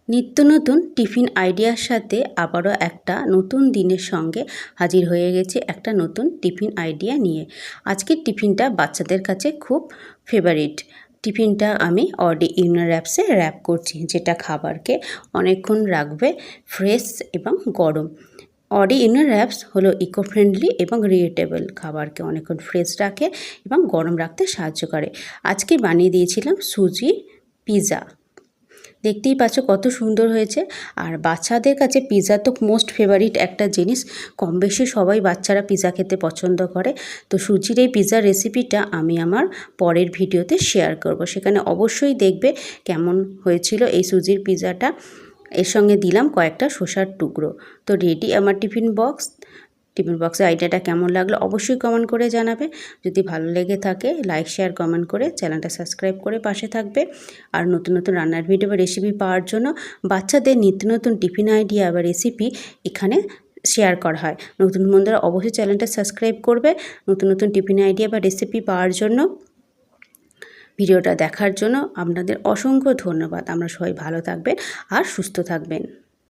নিত্য নতুন টিফিন আইডিয়ার সাথে আবারও একটা নতুন দিনের সঙ্গে হাজির হয়ে গেছি একটা নতুন টিফিন আইডিয়া নিয়ে। আজকের টিফিনটা বাচ্চাদের কাছে খুব ফেভারিট। টিফিনটা আমি অডি ইনার র্যাপসে র্যাপ করছি, যেটা খাবারকে অনেকক্ষণ রাখবে ফ্রেশ এবং গরম। অডি ইনার র্যাপস হলো ইকো ফ্রেন্ডলি এবং রিউটেবল, খাবারকে অনেকক্ষণ ফ্রেশ রাখে এবং গরম রাখতে সাহায্য করে। আজকে বানিয়ে দিয়েছিলাম সুজি পিৎজা। দেখতেই পাচ্ছ কত সুন্দর হয়েছে। আর বাচ্চাদের কাছে পিৎজা তো মোস্ট ফেভারিট একটা জিনিস, কম বেশি সবাই বাচ্চারা পিৎজা খেতে পছন্দ করে। তো সুজির এই পিৎজার রেসিপিটা আমি আমার পরের ভিডিওতে শেয়ার করব, সেখানে অবশ্যই দেখবে কেমন হয়েছিল এই সুজির পিৎজাটা। এর সঙ্গে দিলাম কয়েকটা শসার টুকরো। তো রেডি আমার টিফিন বক্সের আইডিয়াটা কেমন লাগলো অবশ্যই কমেন্ট করে জানাবে। যদি ভালো লেগে থাকে লাইক শেয়ার কমেন্ট করে চ্যানেলটা সাবস্ক্রাইব করে পাশে থাকবে। আর নতুন নতুন রান্নার ভিডিও বা রেসিপি পাওয়ার জন্য বাচ্চাদের নিত্য নতুন টিফিন আইডিয়া বা রেসিপি এখানে শেয়ার করা হয়। নতুন বন্ধুরা অবশ্যই চ্যানেলটা সাবস্ক্রাইব করবে নতুন নতুন টিফিন আইডিয়া বা রেসিপি পাওয়ার জন্য। ভিডিওটা দেখার জন্য আপনাদের অসংখ্য ধন্যবাদ। আমরা সবাই ভালো থাকবেন আর সুস্থ থাকবেন।